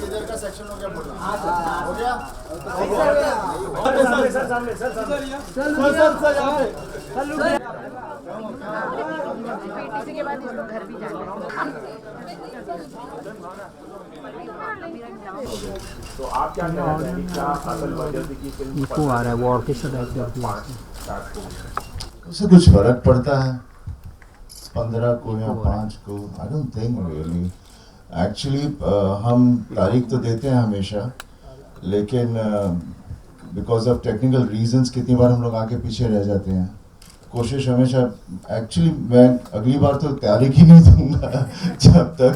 इधर का सेक्शन हो गया बोलना हो गया पीटीसी के बाद इसको घर भी जाना तो आप क्या कहना चाहेंगे, क्या असल वजह थी कि फिल्म इको आ रहा है, वो ऑर्केस्ट्रा टाइप का उससे कुछ फर्क पड़ता है 15 को या 5 को? I don't think really. Actually हम तारीख तो देते हैं हमेशा, लेकिन बिकॉज ऑफ टेक्निकल रीजंस कितनी बार हम लोग आगे पीछे रह जाते हैं। कोशिश हमेशा, एक्चुअली मैं अगली बार तो तारीख ही नहीं दूंगा जब तक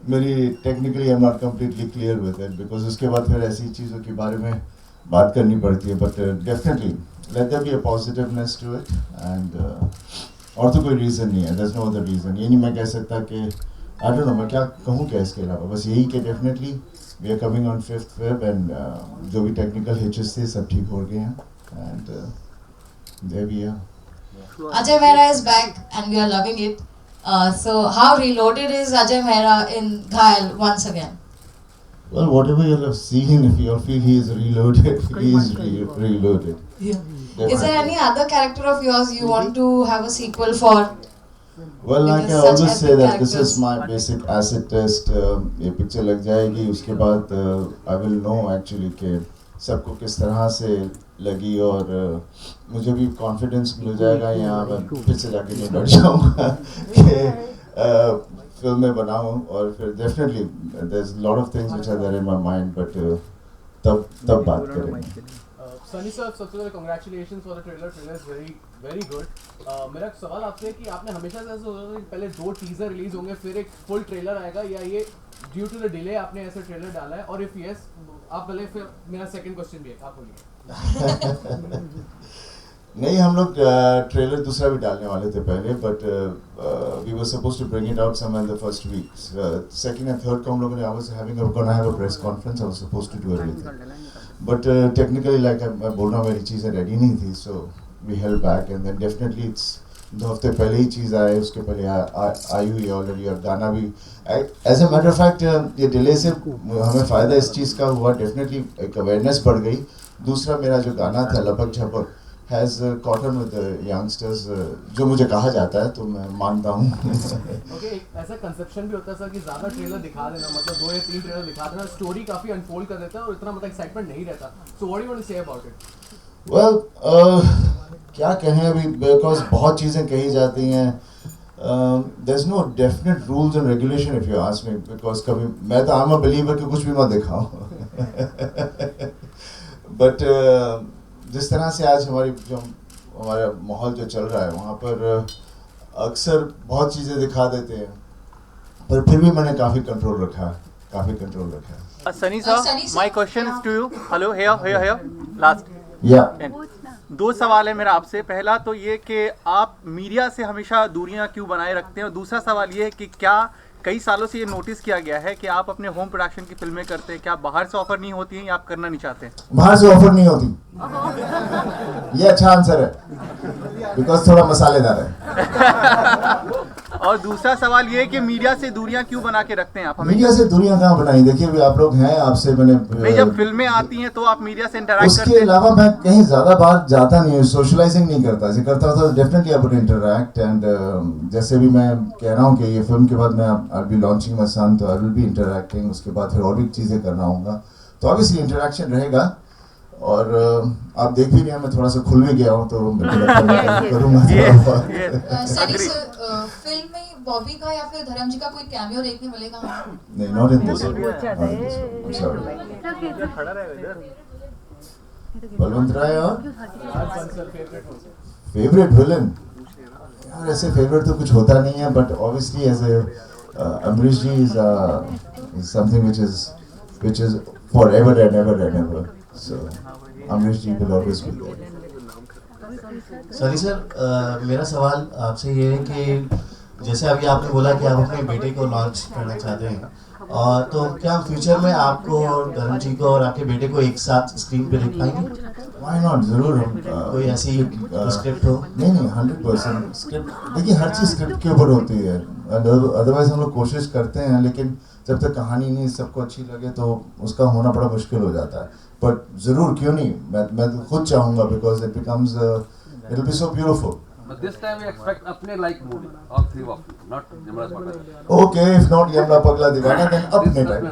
मेरी technically I am not completely clear with it, because उसके बाद फिर ऐसी चीज़ों के बारे में बात करनी पड़ती है। But definitely let there be a positiveness to it and और तो कोई रीज़न नहीं है, there is no other reason. ये नहीं मैं कह सकता कि आई डोंट नो मैं क्या कहूँ क्या इसके अलावा, बस यही कि definitely we are coming on 5th Feb and जो भी टेक्निकल हिचेस थे सब ठीक हो गए हैं and there we are. Ajay Mehra is back and we are loving it. So how reloaded is Ajay Mehra in Ghayal once again? Well, whatever you have seen, if you feel he is reloaded, he is reloaded. Yeah. Is there any other character of yours you want to have a sequel for? Well, like I Because such always say epic that this is characters. my basic acid test. ये picture लग जाएगी, उसके बाद I will know actually कि सबको किस तरह से लगी और मुझे भी कॉन्फिडेंस मिल जाएगा। यहाँ मैं फिर से जाके नहीं बैठ जाऊँगा कि फिल्म में बनाऊँ और फिर definitely there is lot of things which are there in my mind, but तब बात करेंगे। सनी सर, सबसे पहले congratulations for the trailer is very good. मेरा सवाल आपसे है कि आपने हमेशा से ऐसा सोचा था कि पहले 2 टीजर रिलीज होंगे फिर एक फुल ट्रेलर आएगा, या ये ड्यू टू द डिले आपने ऐसा ट्रेलर डाला है? और इफ यस आप पहले, फिर मेरा सेकंड क्वेश्चन भी है, आप बोलिए। नहीं, हम लोग ट्रेलर दूसरा भी डालने वाले थे पहले, but we were supposed to bring it out somewhere in the first week. Second and third को हम लोगों ने I was gonna have a press conference, I was supposed to do everything, but technically like मैं बोल रहा हूँ मेरी चीज़ें रेडी नहीं थी, so we held back and then definitely it's 2 हफ्ते पहले ही चीज़ आए, उसके पहले आई हुई ऑलरेडी, और गाना भी as a matter of fact ये डिले से हमें फ़ायदा इस चीज़ का हुआ, डेफिनेटली एक अवेयरनेस बढ़ गई। दूसरा मेरा जो गाना था लपक झपक हैज़ कॉटन विद यंगस्टर्स, जो मुझे कहा जाता है तो मैं मानता हूँ। ओके, ऐसा कंसेप्शन भी होता है सर कि ज़्यादा ट्रेलर दिखा देना, मतलब 2 या 3 ट्रेलर दिखा देना, स्टोरी काफ़ी अनफोल्ड कर देता है और इतना मतलब एक्साइटमेंट नहीं रहता। So what do you want to say about it? Well क्या कहें अभी, बिकॉज बहुत चीज़ें कही जाती हैं। There is no definite rules and regulation if you ask me, because कभी मैं तो आई एम अ बिलीवर कि कुछ भी मत दिखाओ बट जिस तरह से आज हमारा माहौल जो चल रहा है वहाँ पर अक्सर बहुत चीज़ें दिखा देते हैं, पर फिर भी मैंने काफ़ी कंट्रोल रखा है। Sunny sir, my question is to you. Hello, here. Last. Yeah. 2 सवाल है मेरा आपसे। पहला तो ये कि आप मीडिया से हमेशा दूरियां क्यों बनाए रखते हैं, और दूसरा सवाल ये है कि क्या कई सालों से ये नोटिस किया गया है कि आप अपने होम प्रोडक्शन की फिल्में करते हैं, क्या बाहर से ऑफर नहीं होती हैं या आप करना नहीं चाहते? बाहर से ऑफर नहीं होती, ये अच्छा आंसर है, बिकॉज थोड़ा मसालेदार है। और दूसरा सवाल ये है कि मीडिया से दूरियां क्यों बना के रखते हैं आप? मीडिया से दूरियां कहाँ बनाई? देखिए अभी आप लोग हैं, आपसे मैंने नहीं, जब फिल्में आती हैं तो आप मीडिया से इंटरेक्ट करते उसके हैं। अलावा मैं कहीं ज़्यादा बाहर जाता नहीं हूँ, सोशलाइजिंग नहीं करता। ऐसे करता होता तो definitely I would interact and जैसे भी मैं कह रहा हूँ कि ये फिल्म के बाद मैं आई बी लॉन्चिंग माय सन, तो आई विल बी इंटरैक्टिंग, उसके बाद फिर और भी चीज़ें करना होगा, तो ऑब्वियसली इंटरैक्शन रहेगा। और आप देख भी रहे हैं मैं थोड़ा सा खुल भी गया हूँ, तो मैं करूँगा। सनी सर, फिल्म में बॉबी का या फिर धर्म जी का कोई कैमियो देखने मिलेगा? नहीं, नॉट इन दिस। बलवंत राय और फेवरेट विलन, यार ऐसे फेवरेट तो कुछ होता नहीं है, but obviously as a Amrish ji is something which is forever and ever, so Amrish ji will always be there। Sorry sir, मेरा सवाल आपसे ये है कि जैसे अभी आपने बोला कि आप अपने बेटे को लॉन्च करना चाहते हैं, और तो क्या फ्यूचर में आपको और करण जी को और आपके बेटे को एक साथ स्क्रीन पे देख पाएंगे? व्हाई नॉट, जरूर हम कोई ऐसी स्क्रिप्ट हो? नहीं 100% स्क्रिप्ट, देखिए हर चीज़ स्क्रिप्ट के ऊपर होती है, अदरवाइज हम लोग कोशिश करते हैं, लेकिन जब तक कहानी नहीं सबको अच्छी लगे तो उसका होना बड़ा मुश्किल हो जाता है। बट ज़रूर, क्यों नहीं, मैं तो खुद चाहूँगा, because it becomes it will be so beautiful. But this time we expect apne like movie, all three of you, not Yamraj Bhatta. Okay, if not Yamla Pagla Divana, then अपने time.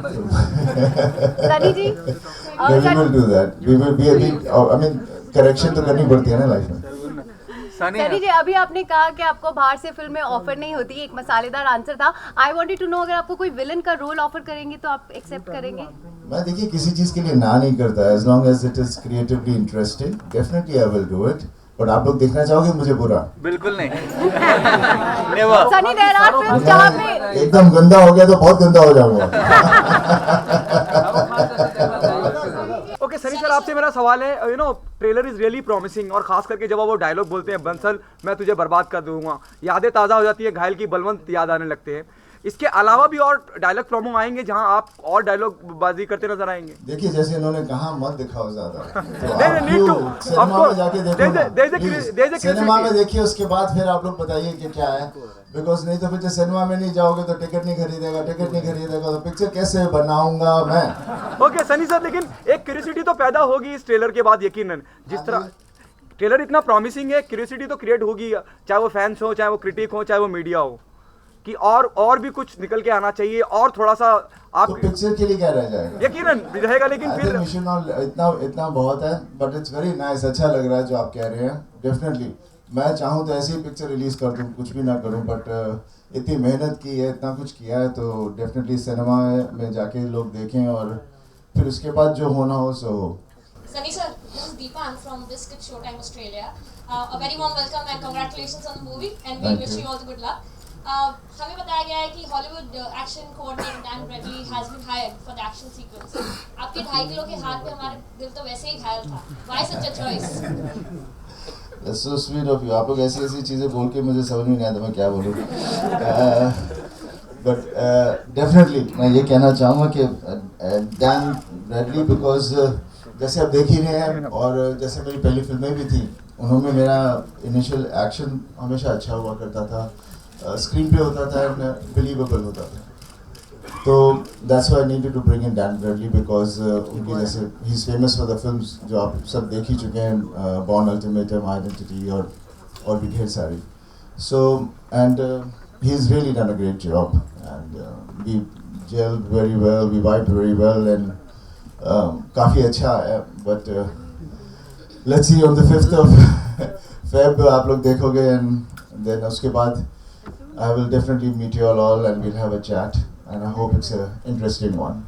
Sunny ji, We will do that. We will be a bit, I mean, correction तो करनी पड़ती है ना life में। सनी जी, अभी आपने कहा कि आपको बाहर से फिल्म में ऑफर नहीं होती, एक मसालेदार आंसर था। आई वांटेड टू नो, अगर आपको कोई विलन का रोल ऑफर करेंगे तो आप एक्सेप्ट करेंगे? मैं देखिए किसी चीज़ के लिए ना नहीं करता, as long as it is creatively interesting, definitely I will do it. But आप लोग देखना चाहोगे मुझे बुरा? बिल्कुल नहीं। Never. सनी देओल फिल्म जहाँ पे एकदम गंदा हो गया तो बहुत गंदा हो जाऊंगा। ओके सनी सर, आपसे मेरा सवाल है, ट्रेलर इज रियली प्रॉमिसिंग, और खास करके जब वो डायलॉग बोलते हैं, बंसल मैं तुझे बर्बाद कर दूंगा, यादें ताज़ा हो जाती है, घायल की बलवंत याद आने लगते हैं। इसके अलावा भी और डायलॉग प्रोमो आएंगे जहां आप और डायलॉग बाजी करते नजर आएंगे? देखिए जैसे इन्होंने कहा मत दिखाओ ज्यादा, तो नहीं, आप सिनेमा में जाके देखो there's a सिनेमा में देखिए, उसके बाद फिर आप लोग बताइए कि क्या है, बिकॉज नहीं तो फिर सिनेमा में नहीं जाओगे तो टिकट नहीं खरीदेगा तो पिक्चर कैसे बनाऊंगा मैं? ओके सनी सर, लेकिन एक क्यूरियोसिटी तो पैदा होगी इस ट्रेलर के बाद, यकीनन जिस तरह ट्रेलर इतना प्रॉमिसिंग है, क्यूरियोसिटी तो क्रिएट होगी, चाहे वो फैंस हो, चाहे वो क्रिटिक हो, चाहे वो मीडिया हो, कि और भी कुछ निकल के आना चाहिए, और थोड़ा सा आप तो पिक्चर के लिए क्या रह जाएगा? यकीनन रहेगा, लेकिन फिर इतना बहुत है, बट इट्स वेरी नाइस, अच्छा लग रहा है जो आप कह रहे हैं। डेफिनेटली मैं चाहूँ तो ऐसी ही पिक्चर रिलीज कर दूँ, कुछ भी ना करूँ, बट इतनी मेहनत की है, इतना कुछ किया है, तो डेफिनेटली सिनेमा में जाके लोग देखें और फिर उसके बाद जो होना हो सो हो। Sunny sir, this is Deepa. I'm from Biscuit Showtime Australia. A very warm welcome and congratulations on the movie, and we wish you all the good luck. हमें बताया गया है कि Hollywood action coordinator Dan Bradley has been hired for the action sequence. आपके 2.5 kilo के हाथ पे हमारा दिल तो वैसे ही घायल था। Why such a choice? That's so sweet of you. आप लोग ऐसी चीज़ें बोल के मुझे समझ में नहीं आता मैं क्या बोलूँ। बट डेफिनेटली मैं ये कहना चाहूँगा कि डैन ब्रैडली, बिकॉज जैसे आप देख ही रहे हैं, और जैसे मेरी पहली फिल्में भी थी, उन्होंने मेरा इनिशियल एक्शन हमेशा अच्छा हुआ करता था, स्क्रीन पे होता था एंड बिलीवेबल होता था, तो that's why I needed to bring in Dan Bradley, because उनकी जैसे ही is famous for the films जो आप सब देख ही चुके हैं, बॉर्न अल्टीमेटम, आइडेंटिटी और भी ढेर सारी, so and he is really done a great job and we gelled very well, we vibed very well and काफ़ी अच्छा है। But let's see on the 5th of Feb आप लोग देखोगे, एंड देन उसके बाद I will definitely meet you all and we'll have a chat, and I hope it's an interesting one.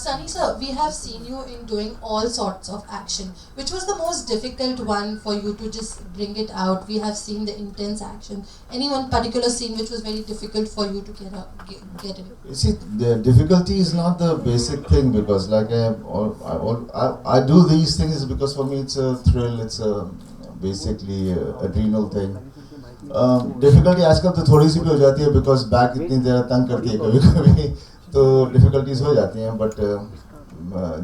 Sunny sir, we have seen you in doing all sorts of action. Which was the most difficult one for you to just bring it out? We have seen the intense action. Any one particular scene which was very difficult for you to get in? You see, the difficulty is not the basic thing, because like I do these things because for me it's a thrill, it's a basically adrenal thing. Difficulty आजकल तो थोड़ी सी भी हो जाती है, because back इतनी देर तंग करती है कभी कभी, तो डिफ़िकल्टीज हो जाती हैं, बट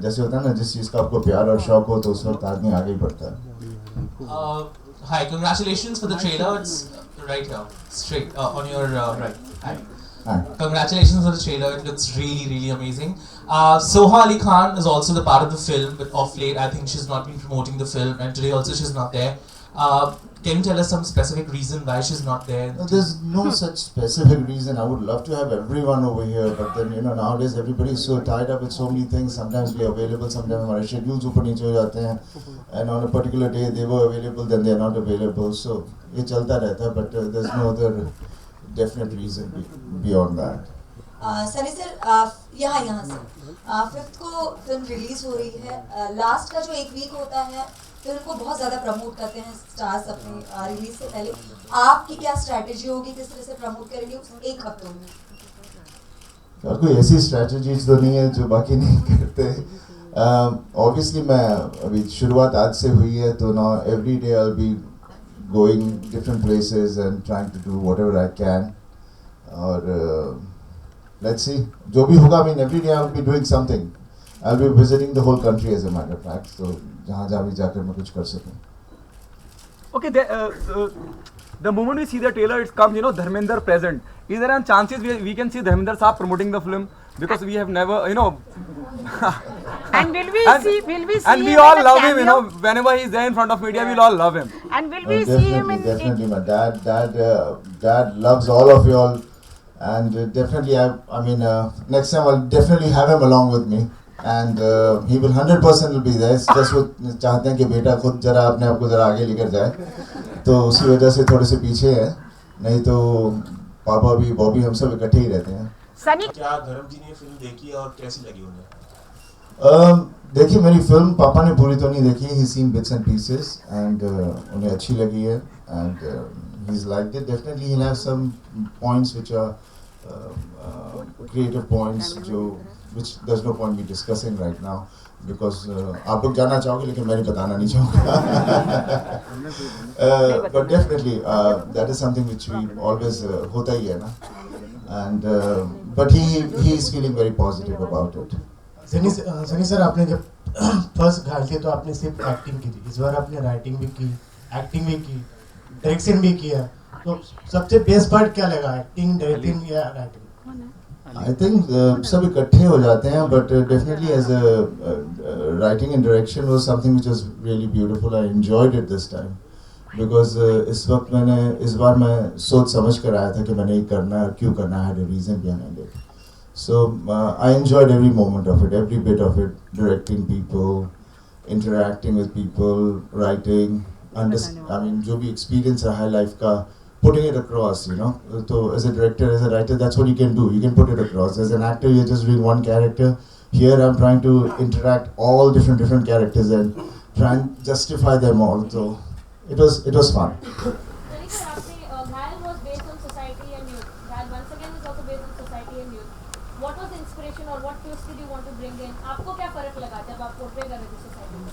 जैसे होता है ना, जिस चीज़ का आपको प्यार और शौक हो तो उस वक्त आदमी आगे ही बढ़ता है। Hi, congratulations for the trailer. It's right here, straight on your right. Hi. Congratulations for the trailer. It looks really amazing. Soha Ali Khan is also the part of the film, but off late I think she's not been promoting the film, and today also she's not there. Can you tell us some specific reason why she's not there? No, there's no such specific reason. I would love to have everyone over here, but then nowadays everybody is so tied up with so many things. Sometimes we are available, sometimes हमारे schedules ऊपर नीचे हो जाते हैं, and on a particular day they were available, then they are not available. So ये चलता रहता है, but there's no other definite reason beyond that. Sunny sir, यहाँ से 5th को फिल्म रिलीज हो रही है। लास्ट का जो एक वीक होता है फिल्म को बहुत ज़्यादा प्रमोट करते हैं स्टार्स अपनी रिलीज से पहले। आपकी क्या स्ट्रैटेजी होगी, किस तरह से प्रमोट करेंगे एक हफ्ते में? यार कोई ऐसी स्ट्रैटेजीज तो नहीं है जो बाकी नहीं करते। ऑब्वियसली मैं अभी शुरुआत आज से हुई है, तो now every day I will be going different places and trying to do whatever I can, और let's see, जो भी होगा, I mean every day I'll be doing something. I'll be visiting the whole country as a matter of fact. So जहाँ भी जाकर मैं कुछ कर सकूँ. Okay, the moment we see the trailer, it comes, Dharmender present. Is there a chances we can see Dharmender Saab promoting the film? Because we have never, And will we see and we him all in a love him, cameo? whenever he's there in front of media, we'll all love him. And will we see him in Definitely, my dad loves all of you all, and definitely, I mean, next time I'll definitely have him along with me, and he will 100% will be there. It's just वो चाहते हैं कि बेटा खुद जरा अपने आप को जरा आगे लेकर जाए, तो उसी वजह से थोड़े से पीछे है, नहीं तो पापा भी बॉबी हम सब इकट्ठे ही रहते हैं. सनी, क्या धर्म जी ने फिल्म देखी और कैसी लगी उन्हें? देखिए, मेरी फिल्म पापा ने पूरी तो नहीं देखी, he seen bits and pieces, and उन्हें अच्छी लगी है, and he is like it. Definitely he have some points which are creative points, जो which there is no point be discussing right now, because आप लोग जानना चाहोगे लेकिन मैं नहीं बताना नहीं चाहूँगा. But definitely that is something which we always होता ही है ना, and but he is feeling very positive about it. Sunny sir, आपने जब फर्स्ट घायल थे तो आपने सिर्फ एक्टिंग की थी, इस बार आपने राइटिंग भी की, एक्टिंग भी की, डायरेक्शन भी किया, तो सबसे बेस्ट पार्ट क्या लगा, एक्टिंग, डायरेक्टिंग या राइटिंग? I think सब इकट्ठे हो जाते हैं, but definitely as a writing and direction was something which was really beautiful. I enjoyed it this time because इस बार मैं सोच समझ कर आया था कि मैंने ये करना है, क्यों करना है, the reason behind it. So I enjoyed every moment of it, every bit of it, directing people, interacting with people, writing, I mean जो भी experience रहा है life का, putting it across, So as a director, as a writer, that's what you can do. You can put it across. As an actor, you're just doing one character. Here, I'm trying to interact all different characters and try and justify them all. So it was fun. Ghayal was based on society and youth. Ghayal once again is also based on society and youth. What was the inspiration or what twist did you want to bring in? आपको क्या फर्क लगा जब आप portray कर रहे थे society में?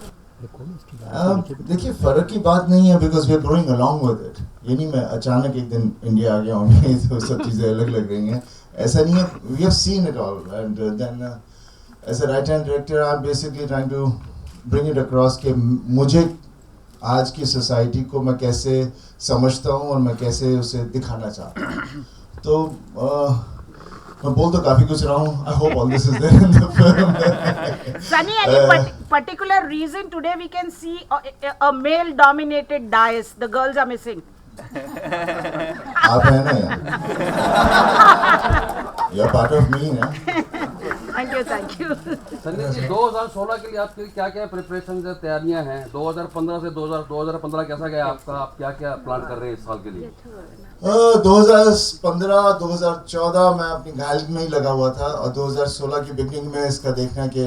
देखिए, फर्क की बात नहीं है, because we are growing along with it. ये नहीं मैं अचानक एक दिन इंडिया आ गया हूँ तो सब चीज़ें अलग लग रही हैं, ऐसा नहीं है. We have seen it all, and then as a writer and director I am basically trying to bring it across कि मुझे आज की सोसाइटी को मैं कैसे समझता हूँ और मैं कैसे उसे दिखाना चाहता हूँ. तो मैं बोल तो काफी कुछ रहा हूँ. I hope all this is there in the film. Sunny, any particular reason today we can see a male-dominated dais? The girls are missing. आप हैं ना यार. You're part of me ना. Thank you. सनी जी, 2016 के लिए आपके क्या क्या प्रिपरेशन तैयारियां हैं? 2015 से 2015 कैसा गया आपका? आप क्या क्या प्लान कर रहे हैं इस साल के लिए? 2015 2014 मैं अपनी घायल में ही लगा हुआ था, और 2016 की बिगनिंग में इसका देखना कि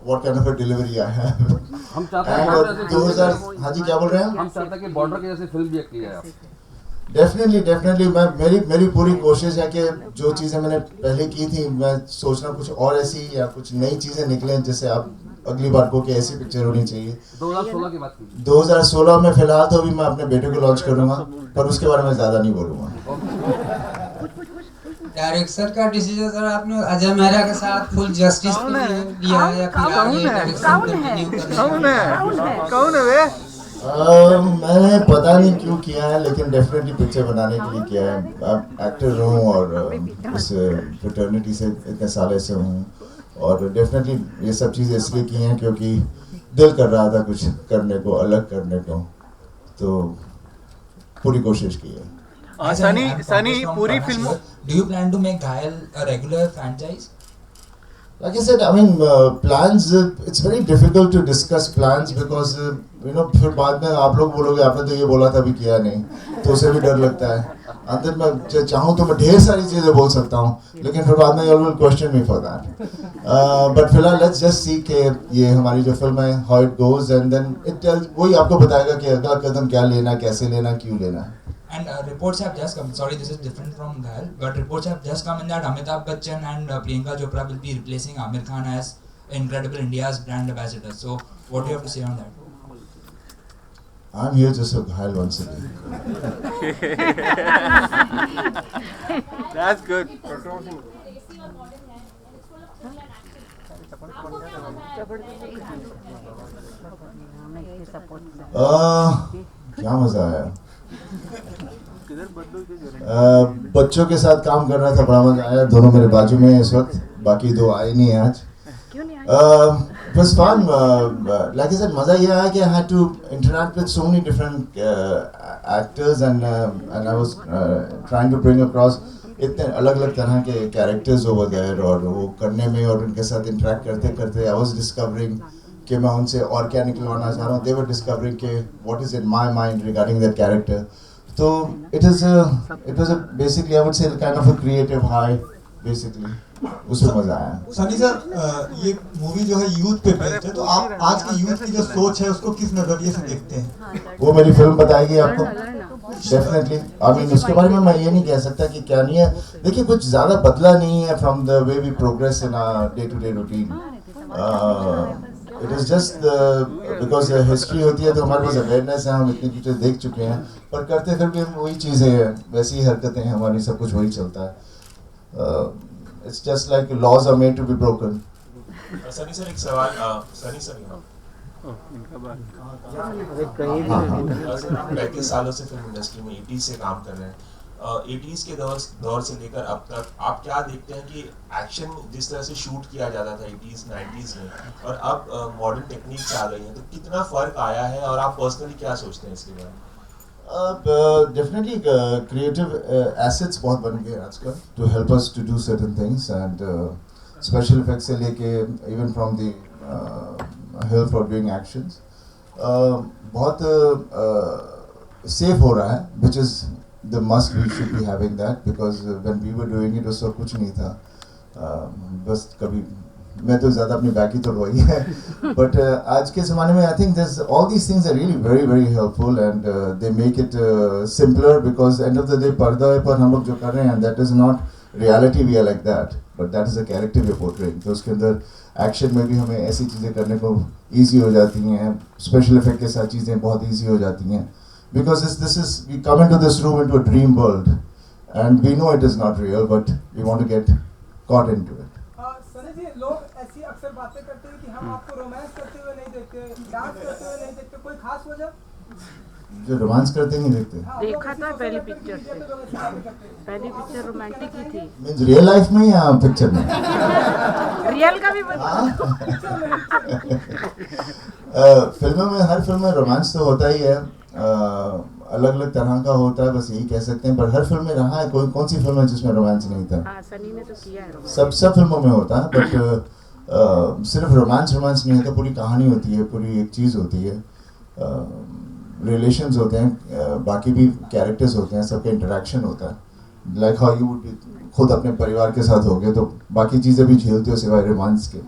what kind of a delivery I have. हम चाहते हैं 2000. हाँ जी, क्या बोल रहे हैं? हम चाहते हैं कि बॉर्डर के जैसे फिल्म भी की है आप. डेफिनेटली मेरी पूरी कोशिश है कि जो चीज़ें मैंने पहले की थी, मैं सोचना कुछ और ऐसी या कुछ नई चीज़ें निकलें, जैसे आप अगली बार को कि ऐसी पिक्चर होनी चाहिए. 2016 की बात की. 2016 में फिलहाल तो अभी मैं अपने बेटे को लॉन्च करूँगा, पर उसके बारे में ज़्यादा नहीं बोलूँगा. डायरेक्टर का डिसीजन सर, आपने अजय मेहरा के साथ फुल जस्टिस लिया है या फिर आगे डायरेक्शन कंटिन्यू करना है? कौन है वे? मैंने पता नहीं क्यों किया है, लेकिन डेफिनेटली पिक्चर बनाने के लिए किया है. अब एक्टर हूँ और इस फ्रेटर्निटी से इतने साल से हूँ, और डेफिनेटली ये सब चीज़ें इसलिए की हैं क्योंकि दिल कर रहा था कुछ करने को, अलग करने को, तो पूरी कोशिश की है. सनी पूरी film. Do you plan to make Ghayal a regular franchise? Like I said, I mean, plans, it's very difficult to discuss plans because, फिर बाद में आप लोग बोलोगे आपने तो ये बोला था, अभी किया नहीं, तो उसे भी डर लगता है. अंदर मैं चाहूँ तो मैं ढेर सारी चीज़ें बोल सकता हूँ, लेकिन फिर बाद में you will question me for that. But फिलहाल let's just see कि ये हमारी जो फिल्म है, how it goes, and then it tells, वही आपको बताएगा कि अगला कदम क्या लेना, कैसे लेना, क्यों लेना. And reports have just come. Sorry, this is different from Ghayal, but reports have just come in that Amitabh Bachchan and Priyanka Chopra will be replacing Amir Khan as Incredible India's brand ambassador. So, what do you have to say on that? I'm here just so Ghayal once again. That's good. क्या मजा आया। बच्चों के साथ काम करना था, बड़ा मजा आया। दोनों मेरे बाजू में इस वक्त, बाकी दो आए नहीं हैं आज। It was fun. Like I said, मजा ये आया कि I had to interact with so many different actors and I was trying to bring across इतने अलग अलग तरह के characters over there, और वो करने में और उनके साथ interact करते करते I was discovering कि मैं उनसे और क्या निकलवाना चाह रहा हूँ. They were discovering कि what is in my mind regarding that character. So it was basically I would say kind of a creative high basically. उसमें मजा आया. सनी सर, ये मूवी जो है यूथ पे बेस्ड है, तो आप आज के यूथ की जो सोच है उसको किस नजरिए से देखते हैं? वो मेरी फिल्म बताएगी आपको डेफिनेटली. आई मीन उसके बारे में मैं ये नहीं कह सकता कि क्या नहीं है. देखिए कुछ ज़्यादा बदला नहीं है from the way we progress in our day to day routine. It is just because history होती है तो हमारे पास अवेयरनेस है, हम इतनी चीज़ें देख चुके हैं, पर करते फिर भी हम वही चीज़ें हैं, वैसी ही हरकतें हैं हमारी, सब कुछ वही चलता है. It's just like laws are made to be broken. Sunny sir, एक सवाल सनी सर 35 सालों से फिल्म इंडस्ट्री में 80s से काम कर रहे हैं. 80s के दौर से लेकर अब तक आप क्या देखते हैं कि एक्शन जिस तरह से शूट किया जाता था 80s 90s में और अब मॉडर्न टेक्निक्स आ गई हैं, तो कितना फर्क आया है और आप पर्सनली क्या सोचते हैं इसके बारे में? Definitely creative assets बहुत बन गए आजकल to help us to do certain things, and special effects से लेके even from the help for doing actions बहुत safe हो रहा है, which is the must. We should be having that because when we were doing it उस वक्त कुछ नहीं था. बस कभी मैं तो ज़्यादा अपनी बैक ही तोड़वाई है, बट आज के ज़माने में I think this all these things are really very very helpful and they make it simpler because end of the day पर्दा पर हम लोग जो कर रहे हैं that is not reality. We are like that, but that is a character we portraying. तो उसके अंदर एक्शन में भी हमें ऐसी चीज़ें करने को ईजी हो जाती हैं, स्पेशल इफेक्ट के साथ चीज़ें बहुत ईजी हो जाती हैं because this is we come into this room into a dream world and we know it is not real but we want to get caught into it. लोग ऐसी अक्सर बातें करते हैं कि हम आपको रोमांस करते हुए नहीं देखते, डांस करते हुए नहीं देखते, कोई खास वजह? जो रोमांस करते नहीं देखते. देखा था पहली पिक्चर रोमांटिक ही थी. मींस रियल लाइफ में या पिक्चर में? रियल का भी फिल्मों में हर फिल्म में रोमांस तो होता ही है, अलग अलग तरह का होता है, बस यही कह सकते हैं. पर हर फिल्म में रहा है, कौन सी फिल्म है जिसमें रोमांस नहीं था? सनी ने तो किया है. सब फिल्मों में होता है, बट सिर्फ रोमांस नहीं होता, पूरी कहानी होती है, पूरी एक चीज़ होती है, रिलेशंस होते हैं, बाकी भी कैरेक्टर्स होते हैं, सबका इंटरेक्शन होता है. लाइक हाउ यू वुड खुद अपने परिवार के साथ हो गए तो बाकी चीज़ें भी झेलते हो सिवाय रोमांस के.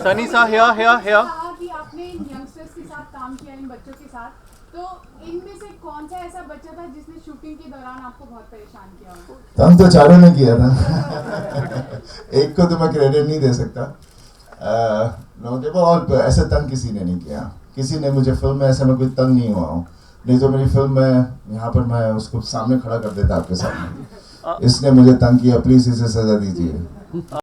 सनी सा हेयर कि आपने यंगस्टर्स के साथ काम किया, इन बच्चों के साथ, तो इनमें से कौन सा ऐसा बच्चा था जिसने शूटिंग के दौरान आपको बहुत परेशान किया हो? तंग तो चारों ने किया था. एक को तो मैं क्रेडिट नहीं दे सकता. देखो और ऐसे तंग किसी ने नहीं किया. किसी ने मुझे फिल्म में ऐसे में कोई तंग नहीं हुआ हूँ. नहीं तो मेरी फिल्म में यहाँ पर मैं उसको सामने खड़ा कर देता आपके सामने. इसने मुझे तंग किया, प्लीज इसे सजा दीजिए.